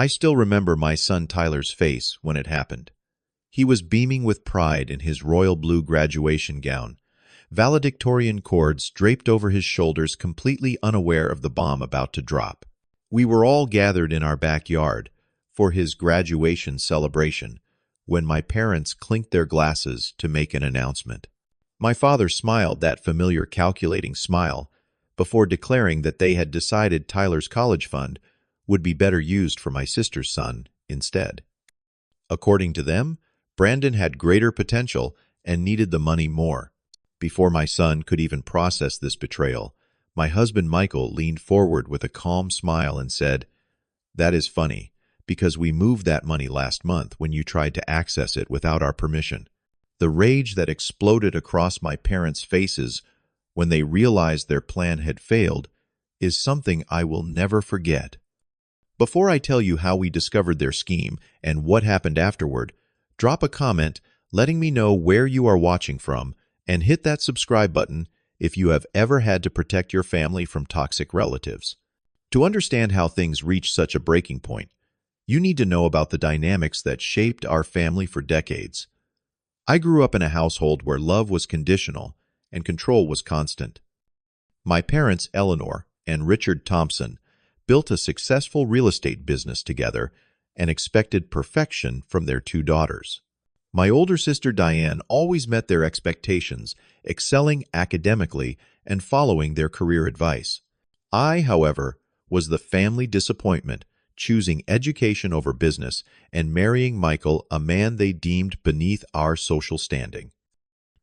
I still remember my son Tyler's face when it happened. He was beaming with pride in his royal blue graduation gown, valedictorian cords draped over his shoulders, completely unaware of the bomb about to drop. We were all gathered in our backyard for his graduation celebration when my parents clinked their glasses to make an announcement. My father smiled that familiar calculating smile before declaring that they had decided Tyler's college fund would be better used for my sister's son instead. According to them, Brandon had greater potential and needed the money more. Before my son could even process this betrayal, my husband Michael leaned forward with a calm smile and said, "That is funny, because we moved that money last month when you tried to access it without our permission." The rage that exploded across my parents' faces when they realized their plan had failed is something I will never forget. Before I tell you how we discovered their scheme and what happened afterward, drop a comment letting me know where you are watching from, and hit that subscribe button if you have ever had to protect your family from toxic relatives. To understand how things reached such a breaking point, you need to know about the dynamics that shaped our family for decades. I grew up in a household where love was conditional and control was constant. My parents, Eleanor and Richard Thompson, built a successful real estate business together and expected perfection from their two daughters. My older sister Diane always met their expectations, excelling academically and following their career advice. I, however, was the family disappointment, choosing education over business and marrying Michael, a man they deemed beneath our social standing.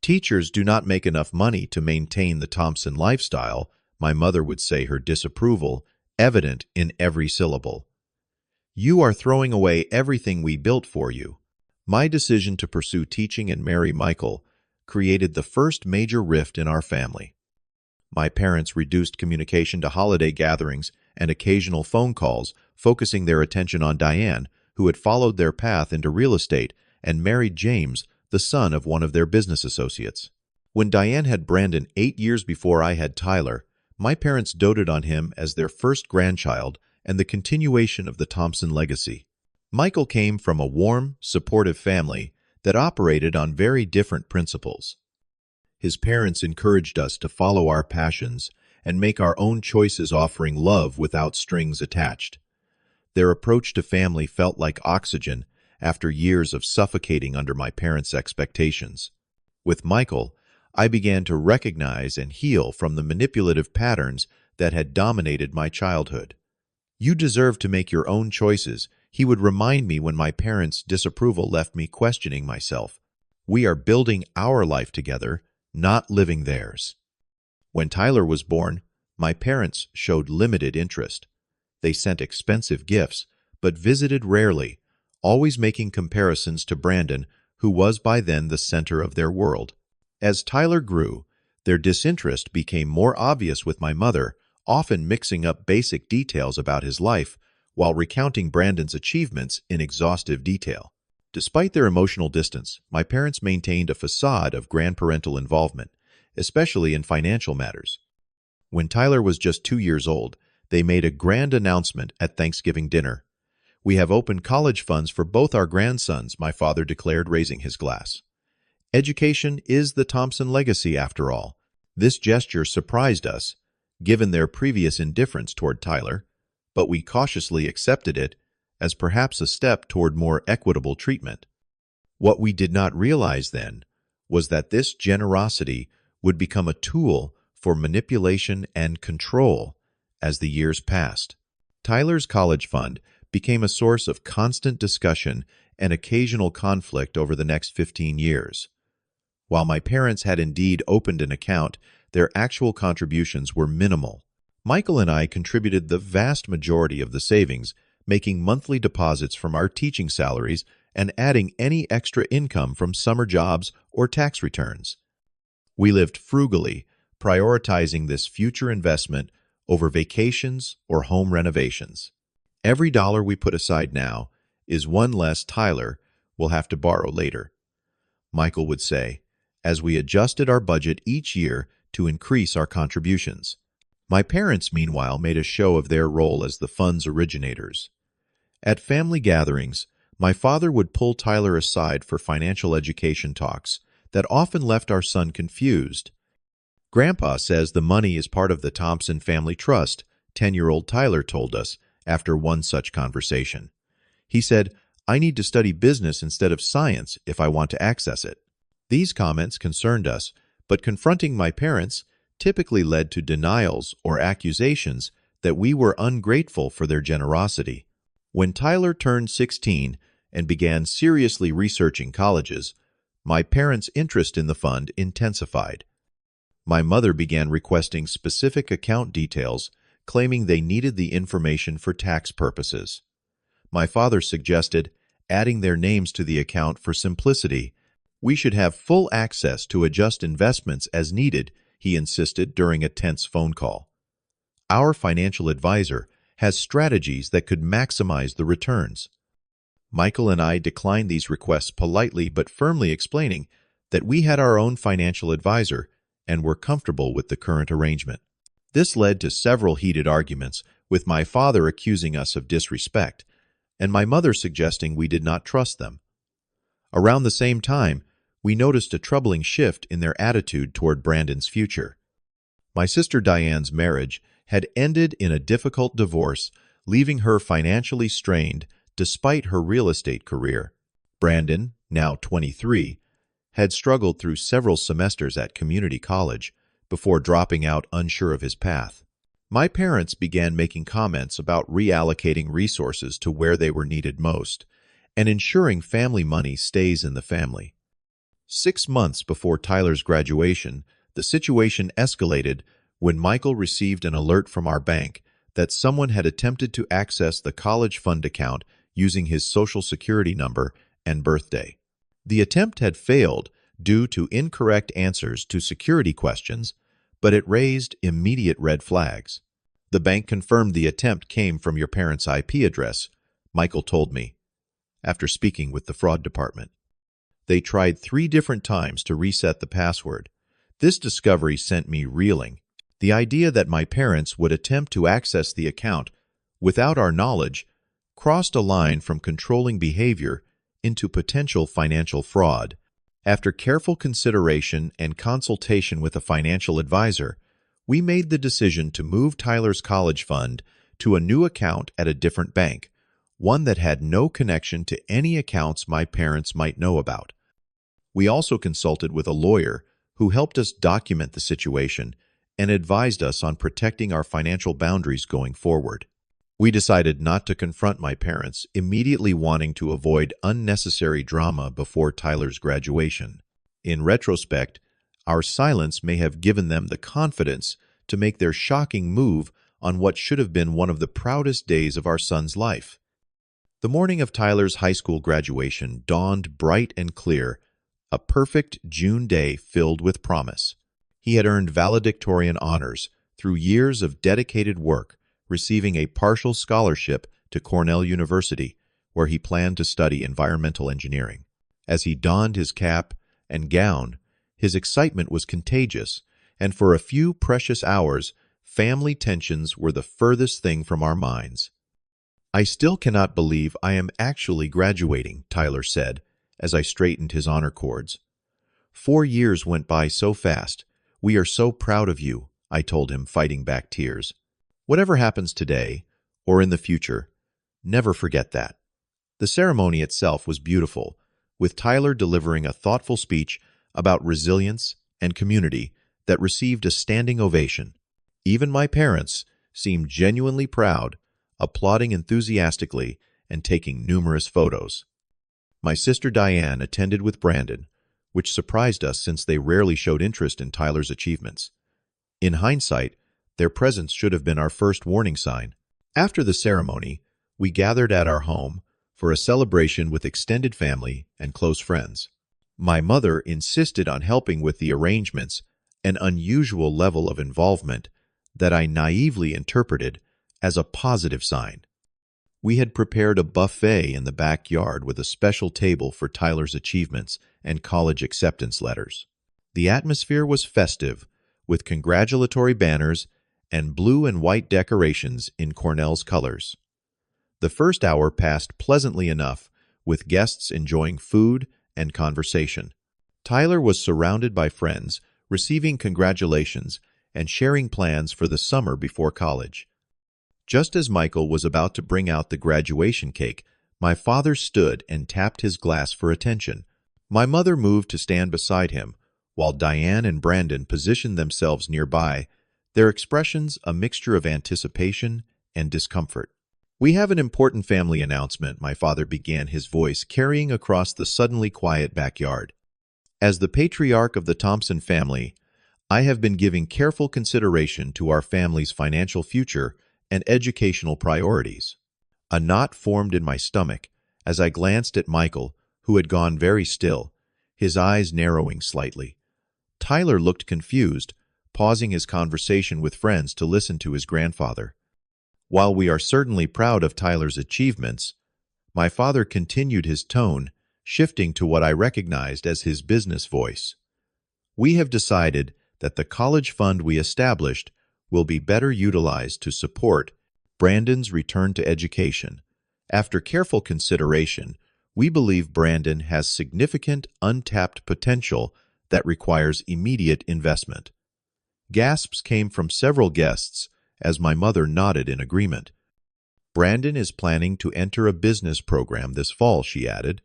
"Teachers do not make enough money to maintain the Thompson lifestyle," my mother would say, her disapproval evident in every syllable. "You are throwing away everything we built for you." My decision to pursue teaching and marry Michael created the first major rift in our family. My parents reduced communication to holiday gatherings and occasional phone calls, focusing their attention on Diane, who had followed their path into real estate and married James, the son of one of their business associates. When Diane had Brandon 8 years before I had Tyler, my parents doted on him as their first grandchild and the continuation of the Thompson legacy. Michael came from a warm, supportive family that operated on very different principles. His parents encouraged us to follow our passions and make our own choices, offering love without strings attached. Their approach to family felt like oxygen after years of suffocating under my parents' expectations. With Michael, I began to recognize and heal from the manipulative patterns that had dominated my childhood. "You deserve to make your own choices," he would remind me when my parents' disapproval left me questioning myself. "We are building our life together, not living theirs." When Tyler was born, my parents showed limited interest. They sent expensive gifts, but visited rarely, always making comparisons to Brandon, who was by then the center of their world. As Tyler grew, their disinterest became more obvious, with my mother often mixing up basic details about his life while recounting Brandon's achievements in exhaustive detail. Despite their emotional distance, my parents maintained a facade of grandparental involvement, especially in financial matters. When Tyler was just 2 years old, they made a grand announcement at Thanksgiving dinner. "We have opened college funds for both our grandsons," my father declared, raising his glass. "Education is the Thompson legacy, after all." This gesture surprised us, given their previous indifference toward Tyler, but we cautiously accepted it as perhaps a step toward more equitable treatment. What we did not realize then was that this generosity would become a tool for manipulation and control as the years passed. Tyler's college fund became a source of constant discussion and occasional conflict over the next 15 years. While my parents had indeed opened an account, their actual contributions were minimal. Michael and I contributed the vast majority of the savings, making monthly deposits from our teaching salaries and adding any extra income from summer jobs or tax returns. We lived frugally, prioritizing this future investment over vacations or home renovations. "Every dollar we put aside now is one less Tyler will have to borrow later," Michael would say, as we adjusted our budget each year to increase our contributions. My parents, meanwhile, made a show of their role as the fund's originators. At family gatherings, my father would pull Tyler aside for financial education talks that often left our son confused. Grandpa says the money is part of the Thompson family trust, 10-year-old Tyler told us after one such conversation. He said, I need to study business instead of science if I want to access it. These comments concerned us, but confronting my parents typically led to denials or accusations that we were ungrateful for their generosity. When Tyler turned 16 and began seriously researching colleges, my parents' interest in the fund intensified. My mother began requesting specific account details, claiming they needed the information for tax purposes. My father suggested adding their names to the account for simplicity. We should have full access to adjust investments as needed, he insisted during a tense phone call. Our financial advisor has strategies that could maximize the returns. Michael and I declined these requests politely but firmly, explaining that we had our own financial advisor and were comfortable with the current arrangement. This led to several heated arguments, with my father accusing us of disrespect and my mother suggesting we did not trust them. Around the same time, we noticed a troubling shift in their attitude toward Brandon's future. My sister Diane's marriage had ended in a difficult divorce, leaving her financially strained despite her real estate career. Brandon, now 23, had struggled through several semesters at community college before dropping out unsure of his path. My parents began making comments about reallocating resources to where they were needed most and ensuring family money stays in the family. 6 months before Tyler's graduation, the situation escalated when Michael received an alert from our bank that someone had attempted to access the college fund account using his Social Security number and birthday. The attempt had failed due to incorrect answers to security questions, but it raised immediate red flags. The bank confirmed the attempt came from your parents' IP address, Michael told me, after speaking with the fraud department. They tried 3 different times to reset the password. This discovery sent me reeling. The idea that my parents would attempt to access the account without our knowledge crossed a line from controlling behavior into potential financial fraud. After careful consideration and consultation with a financial advisor, we made the decision to move Tyler's college fund to a new account at a different bank, one that had no connection to any accounts my parents might know about. We also consulted with a lawyer who helped us document the situation and advised us on protecting our financial boundaries going forward. We decided not to confront my parents, immediately wanting to avoid unnecessary drama before Tyler's graduation. In retrospect, our silence may have given them the confidence to make their shocking move on what should have been one of the proudest days of our son's life. The morning of Tyler's high school graduation dawned bright and clear, a perfect June day filled with promise. He had earned valedictorian honors through years of dedicated work, receiving a partial scholarship to Cornell University, where he planned to study environmental engineering. As he donned his cap and gown, his excitement was contagious, and for a few precious hours, family tensions were the furthest thing from our minds. I still cannot believe I am actually graduating, Tyler said, as I straightened his honor cords. 4 years went by so fast. We are so proud of you, I told him, fighting back tears. Whatever happens today, or in the future, never forget that. The ceremony itself was beautiful, with Tyler delivering a thoughtful speech about resilience and community that received a standing ovation. Even my parents seemed genuinely proud, applauding enthusiastically and taking numerous photos. My sister Diane attended with Brandon, which surprised us since they rarely showed interest in Tyler's achievements. In hindsight, their presence should have been our first warning sign. After the ceremony, we gathered at our home for a celebration with extended family and close friends. My mother insisted on helping with the arrangements, an unusual level of involvement that I naively interpreted as a positive sign. We had prepared a buffet in the backyard with a special table for Tyler's achievements and college acceptance letters. The atmosphere was festive, with congratulatory banners and blue and white decorations in Cornell's colors. The first hour passed pleasantly enough, with guests enjoying food and conversation. Tyler was surrounded by friends, receiving congratulations and sharing plans for the summer before college. Just as Michael was about to bring out the graduation cake, my father stood and tapped his glass for attention. My mother moved to stand beside him, while Diane and Brandon positioned themselves nearby, their expressions a mixture of anticipation and discomfort. "We have an important family announcement," my father began, his voice carrying across the suddenly quiet backyard. "As the patriarch of the Thompson family, I have been giving careful consideration to our family's financial future and educational priorities." A knot formed in my stomach as I glanced at Michael, who had gone very still, his eyes narrowing slightly. Tyler looked confused, pausing his conversation with friends to listen to his grandfather. "While we are certainly proud of Tyler's achievements," my father continued, his tone shifting to what I recognized as his business voice, "we have decided that the college fund we established will be better utilized to support Brandon's return to education. After careful consideration, we believe Brandon has significant untapped potential that requires immediate investment." Gasps came from several guests as my mother nodded in agreement. "Brandon is planning to enter a business program this fall," she added,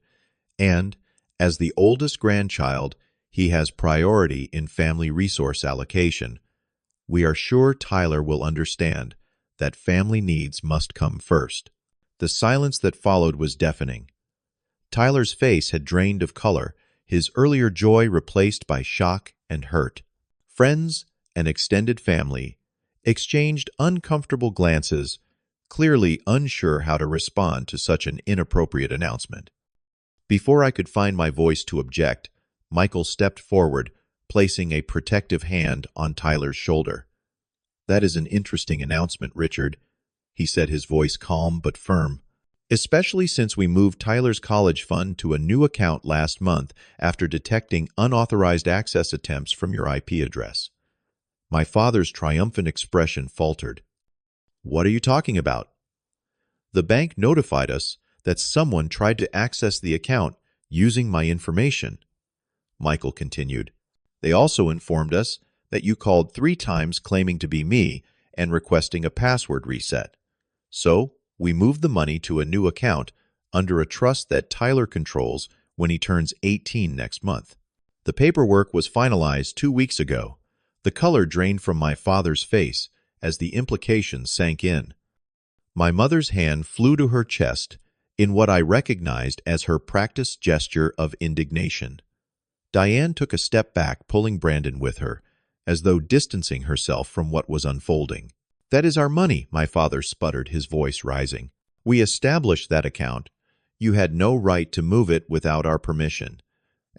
"and, as the oldest grandchild, he has priority in family resource allocation. We are sure Tyler will understand that family needs must come first." The silence that followed was deafening. Tyler's face had drained of color, his earlier joy replaced by shock and hurt. Friends and extended family exchanged uncomfortable glances, clearly unsure how to respond to such an inappropriate announcement. Before I could find my voice to object, Michael stepped forward, placing a protective hand on Tyler's shoulder. "That is an interesting announcement, Richard," he said, his voice calm but firm, "especially since we moved Tyler's college fund to a new account last month after detecting unauthorized access attempts from your IP address." My father's triumphant expression faltered. "What are you talking about?" "The bank notified us that someone tried to access the account using my information," Michael continued. "They also informed us that you called 3 times claiming to be me and requesting a password reset. So, we moved the money to a new account under a trust that Tyler controls when he turns 18 next month. The paperwork was finalized 2 weeks ago." The color drained from my father's face as the implications sank in. My mother's hand flew to her chest in what I recognized as her practiced gesture of indignation. Diane took a step back, pulling Brandon with her, as though distancing herself from what was unfolding. "That is our money," my father sputtered, his voice rising. "We established that account. You had no right to move it without our permission."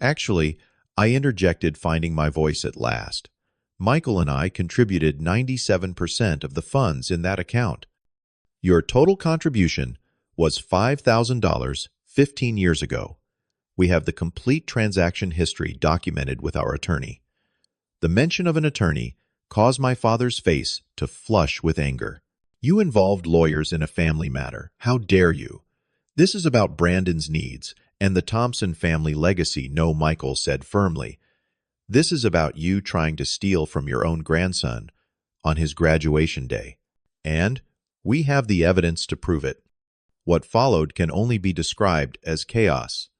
"Actually," I interjected, finding my voice at last, "Michael and I contributed 97% of the funds in that account. Your total contribution was $5,000 15 years ago. We have the complete transaction history documented with our attorney." The mention of an attorney caused my father's face to flush with anger. "You involved lawyers in a family matter. How dare you? This is about Brandon's needs and the Thompson family legacy." "No," Michael said firmly. "This is about you trying to steal from your own grandson on his graduation day. And we have the evidence to prove it." What followed can only be described as chaos.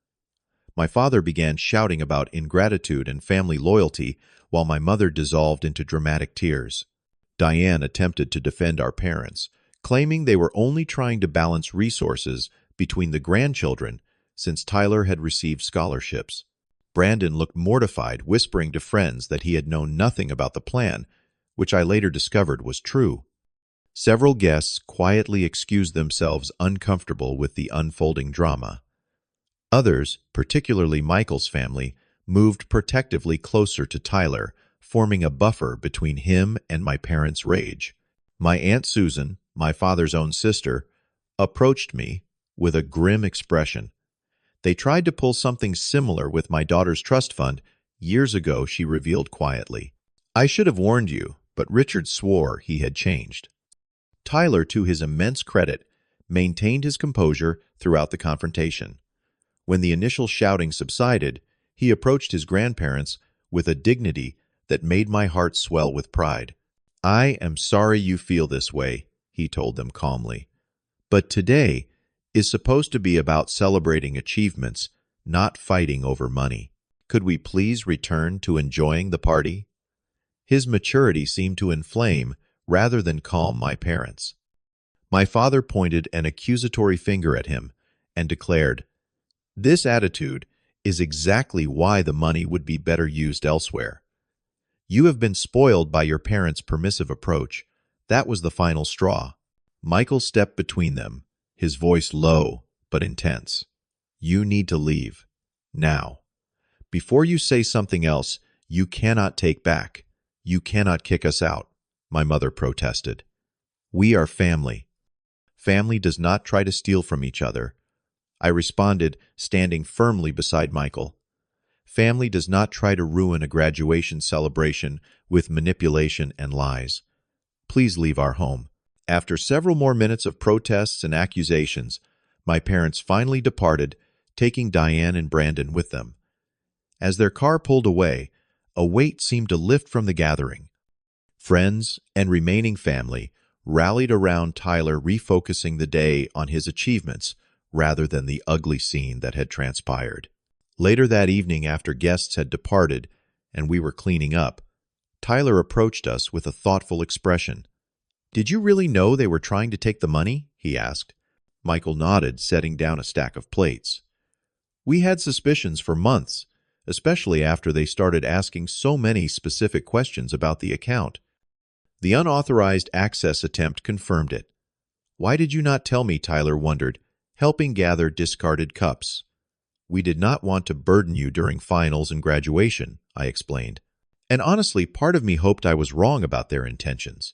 My father began shouting about ingratitude and family loyalty, while my mother dissolved into dramatic tears. Diane attempted to defend our parents, claiming they were only trying to balance resources between the grandchildren since Tyler had received scholarships. Brandon looked mortified, whispering to friends that he had known nothing about the plan, which I later discovered was true. Several guests quietly excused themselves, uncomfortable with the unfolding drama. Others, particularly Michael's family, moved protectively closer to Tyler, forming a buffer between him and my parents' rage. My Aunt Susan, my father's own sister, approached me with a grim expression. "They tried to pull something similar with my daughter's trust fund years ago," she revealed quietly. "I should have warned you, but Richard swore he had changed." Tyler, to his immense credit, maintained his composure throughout the confrontation. When the initial shouting subsided, he approached his grandparents with a dignity that made my heart swell with pride. "I am sorry you feel this way," he told them calmly. "But today is supposed to be about celebrating achievements, not fighting over money. Could we please return to enjoying the party?" His maturity seemed to inflame rather than calm my parents. My father pointed an accusatory finger at him and declared, "This attitude is exactly why the money would be better used elsewhere. You have been spoiled by your parents' permissive approach. That was the final straw." Michael stepped between them, his voice low but intense. "You need to leave. Now. Before you say something else, you cannot take back. You cannot kick us out," my mother protested. "We are family. Family does not try to steal from each other," I responded, standing firmly beside Michael. "Family does not try to ruin a graduation celebration with manipulation and lies. Please leave our home." After several more minutes of protests and accusations, my parents finally departed, taking Diane and Brandon with them. As their car pulled away, a weight seemed to lift from the gathering. Friends and remaining family rallied around Tyler, refocusing the day on his achievements rather than the ugly scene that had transpired. Later that evening, after guests had departed and we were cleaning up, Tyler approached us with a thoughtful expression. "Did you really know they were trying to take the money?" he asked. Michael nodded, setting down a stack of plates. "We had suspicions for months, especially after they started asking so many specific questions about the account. The unauthorized access attempt confirmed it." "Why did you not tell me?" Tyler wondered, helping gather discarded cups. "We did not want to burden you during finals and graduation," I explained. "And honestly, part of me hoped I was wrong about their intentions,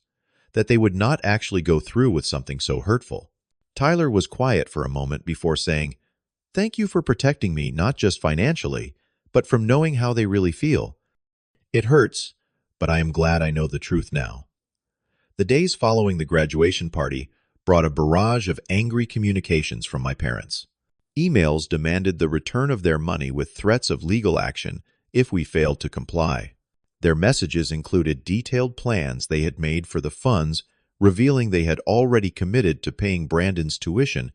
that they would not actually go through with something so hurtful." Tyler was quiet for a moment before saying, "Thank you for protecting me, not just financially, but from knowing how they really feel. It hurts, but I am glad I know the truth now." The days following the graduation party brought a barrage of angry communications from my parents. Emails demanded the return of their money with threats of legal action if we failed to comply. Their messages included detailed plans they had made for the funds, revealing they had already committed to paying Brandon's tuition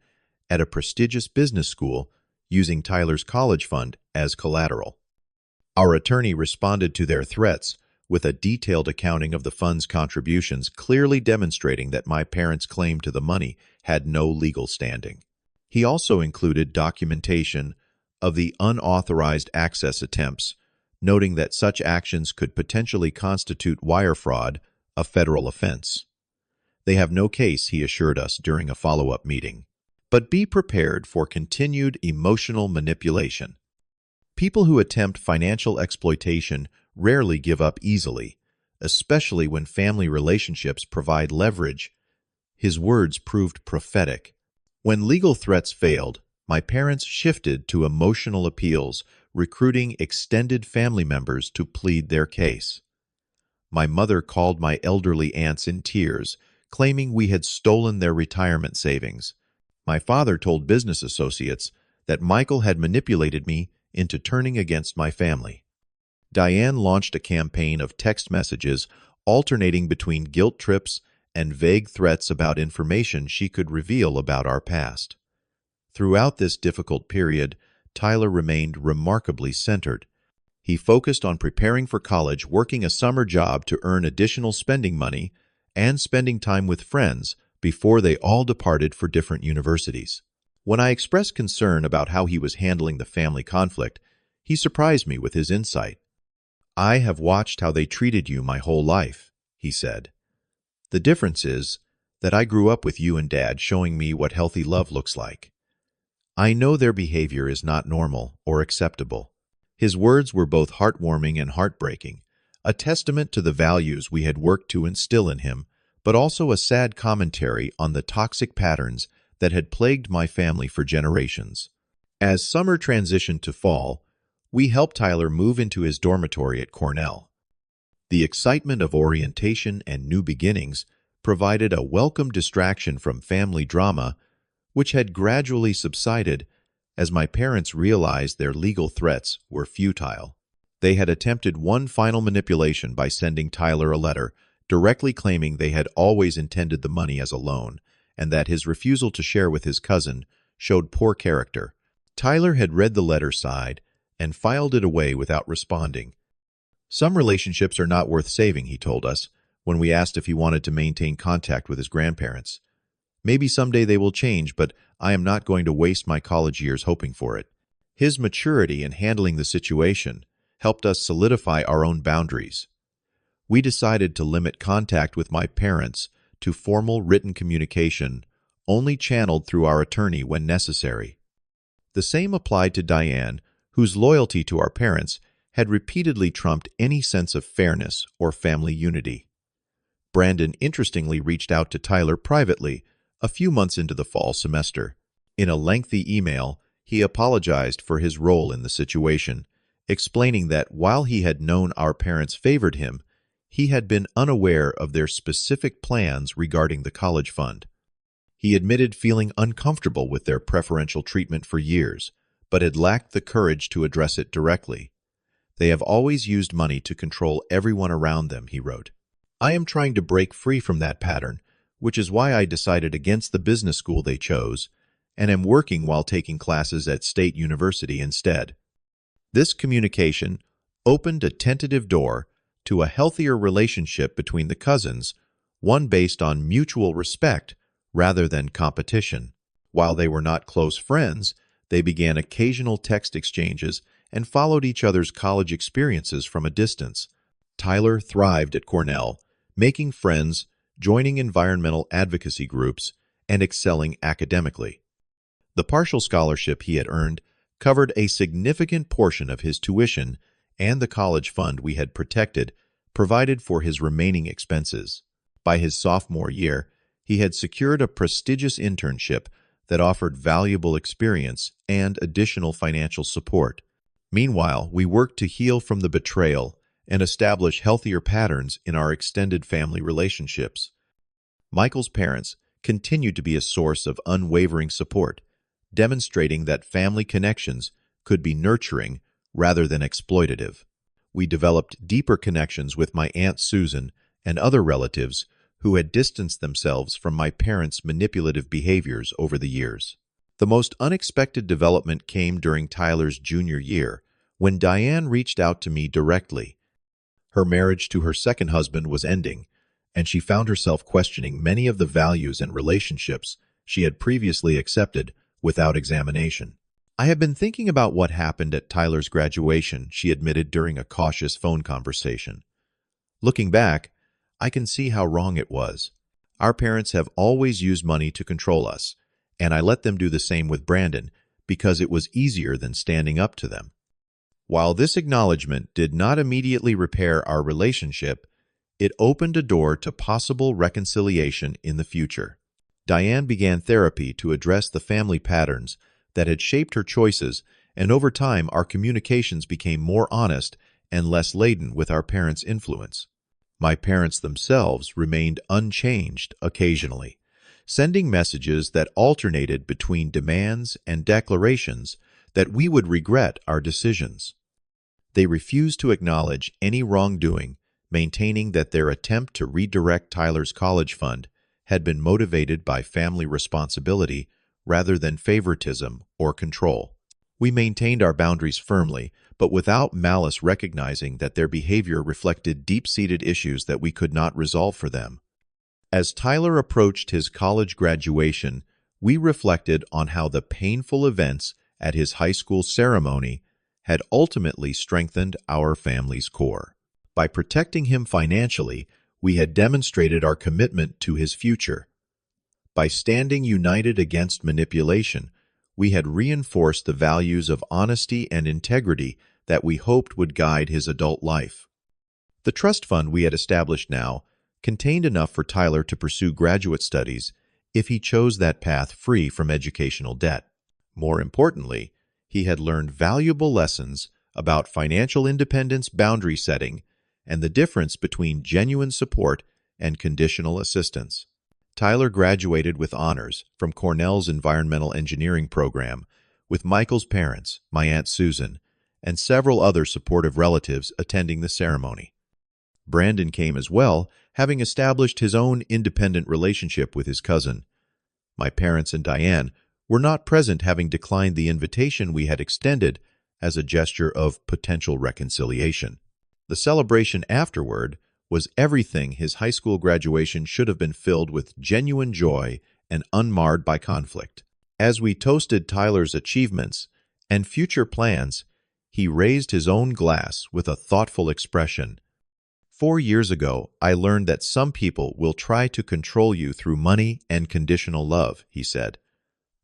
at a prestigious business school using Tyler's college fund as collateral. Our attorney responded to their threats with a detailed accounting of the fund's contributions, clearly demonstrating that my parents' claim to the money had no legal standing. He also included documentation of the unauthorized access attempts, noting that such actions could potentially constitute wire fraud, a federal offense. "They have no case," he assured us during a follow-up meeting. "But be prepared for continued emotional manipulation. People who attempt financial exploitation rarely give up easily, especially when family relationships provide leverage." His words proved prophetic. When legal threats failed, my parents shifted to emotional appeals, recruiting extended family members to plead their case. My mother called my elderly aunts in tears, claiming we had stolen their retirement savings. My father told business associates that Michael had manipulated me into turning against my family. Diane launched a campaign of text messages alternating between guilt trips and vague threats about information she could reveal about our past. Throughout this difficult period, Tyler remained remarkably centered. He focused on preparing for college, working a summer job to earn additional spending money, and spending time with friends before they all departed for different universities. When I expressed concern about how he was handling the family conflict, he surprised me with his insight. "I have watched how they treated you my whole life," he said. "The difference is that I grew up with you and Dad showing me what healthy love looks like. I know their behavior is not normal or acceptable." His words were both heartwarming and heartbreaking, a testament to the values we had worked to instill in him, but also a sad commentary on the toxic patterns that had plagued my family for generations. As summer transitioned to fall, we helped Tyler move into his dormitory at Cornell. The excitement of orientation and new beginnings provided a welcome distraction from family drama which had gradually subsided as my parents realized their legal threats were futile. They had attempted one final manipulation by sending Tyler a letter directly claiming they had always intended the money as a loan and that his refusal to share with his cousin showed poor character. Tyler had read the letter, sighed, and filed it away without responding. Some relationships are not worth saving, he told us, when we asked if he wanted to maintain contact with his grandparents. Maybe someday they will change, but I am not going to waste my college years hoping for it. His maturity in handling the situation helped us solidify our own boundaries. We decided to limit contact with my parents to formal written communication, only channeled through our attorney when necessary. The same applied to Diane, whose loyalty to our parents had repeatedly trumped any sense of fairness or family unity. Brandon interestingly reached out to Tyler privately a few months into the fall semester. In a lengthy email, he apologized for his role in the situation, explaining that while he had known our parents favored him, he had been unaware of their specific plans regarding the college fund. He admitted feeling uncomfortable with their preferential treatment for years, but had lacked the courage to address it directly. They have always used money to control everyone around them, he wrote. I am trying to break free from that pattern, which is why I decided against the business school they chose, and am working while taking classes at State University instead. This communication opened a tentative door to a healthier relationship between the cousins, one based on mutual respect rather than competition. While they were not close friends, they began occasional text exchanges and followed each other's college experiences from a distance. Tyler thrived at Cornell, making friends, joining environmental advocacy groups, and excelling academically. The partial scholarship he had earned covered a significant portion of his tuition, and the college fund we had protected provided for his remaining expenses. By his sophomore year, he had secured a prestigious internship that offered valuable experience and additional financial support. Meanwhile, we worked to heal from the betrayal and establish healthier patterns in our extended family relationships. Michael's parents continued to be a source of unwavering support, demonstrating that family connections could be nurturing rather than exploitative. We developed deeper connections with my Aunt Susan and other relatives who had distanced themselves from my parents' manipulative behaviors over the years. The most unexpected development came during Tyler's junior year, when Diane reached out to me directly. Her marriage to her second husband was ending, and she found herself questioning many of the values and relationships she had previously accepted without examination. I have been thinking about what happened at Tyler's graduation, she admitted during a cautious phone conversation. Looking back, I can see how wrong it was. Our parents have always used money to control us, and I let them do the same with Brandon because it was easier than standing up to them. While this acknowledgement did not immediately repair our relationship, it opened a door to possible reconciliation in the future. Diane began therapy to address the family patterns that had shaped her choices, and over time our communications became more honest and less laden with our parents' influence. My parents themselves remained unchanged occasionally, sending messages that alternated between demands and declarations that we would regret our decisions. They refused to acknowledge any wrongdoing, maintaining that their attempt to redirect Tyler's college fund had been motivated by family responsibility rather than favoritism or control. We maintained our boundaries firmly, but without malice, recognizing that their behavior reflected deep-seated issues that we could not resolve for them. As Tyler approached his college graduation, we reflected on how the painful events at his high school ceremony had ultimately strengthened our family's core. By protecting him financially, we had demonstrated our commitment to his future. By standing united against manipulation, we had reinforced the values of honesty and integrity that we hoped would guide his adult life. The trust fund we had established now contained enough for Tyler to pursue graduate studies if he chose that path free from educational debt. More importantly, he had learned valuable lessons about financial independence, boundary setting, and the difference between genuine support and conditional assistance. Tyler graduated with honors from Cornell's environmental engineering program, with Michael's parents, my Aunt Susan, and several other supportive relatives attending the ceremony. Brandon came as well, having established his own independent relationship with his cousin. My parents and Diane were not present, having declined the invitation we had extended as a gesture of potential reconciliation. The celebration afterward was everything his high school graduation should have been, filled with genuine joy and unmarred by conflict. As we toasted Tyler's achievements and future plans, he raised his own glass with a thoughtful expression. 4 years ago, I learned that some people will try to control you through money and conditional love, he said.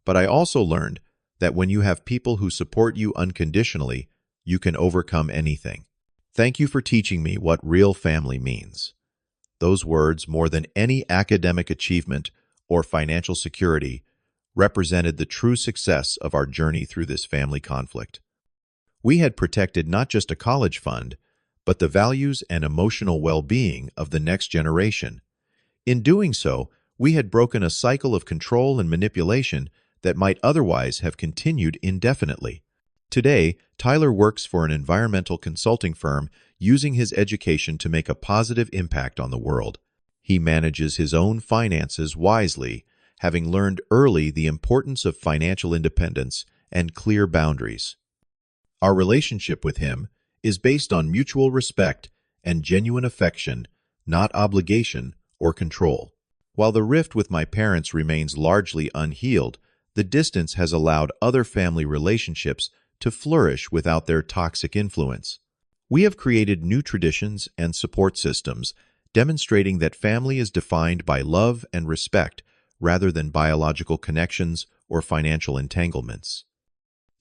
But I also learned that when you have people who support you unconditionally, you can overcome anything. Thank you for teaching me what real family means. Those words, more than any academic achievement or financial security, represented the true success of our journey through this family conflict. We had protected not just a college fund, but the values and emotional well-being of the next generation. In doing so, we had broken a cycle of control and manipulation that might otherwise have continued indefinitely. Today, Tyler works for an environmental consulting firm, using his education to make a positive impact on the world. He manages his own finances wisely, having learned early the importance of financial independence and clear boundaries. Our relationship with him is based on mutual respect and genuine affection, not obligation or control. While the rift with my parents remains largely unhealed, the distance has allowed other family relationships to flourish without their toxic influence. We have created new traditions and support systems, demonstrating that family is defined by love and respect rather than biological connections or financial entanglements.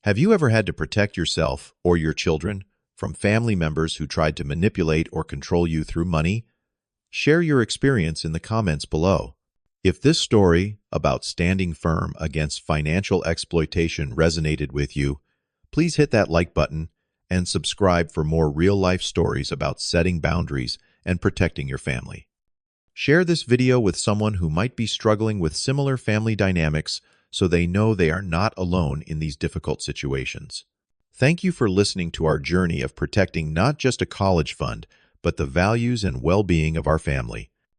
Have you ever had to protect yourself or your children from family members who tried to manipulate or control you through money? Share your experience in the comments below. If this story about standing firm against financial exploitation resonated with you, please hit that like button and subscribe for more real-life stories about setting boundaries and protecting your family. Share this video with someone who might be struggling with similar family dynamics, so they know they are not alone in these difficult situations. Thank you for listening to our journey of protecting not just a college fund, but the values and well-being of our family.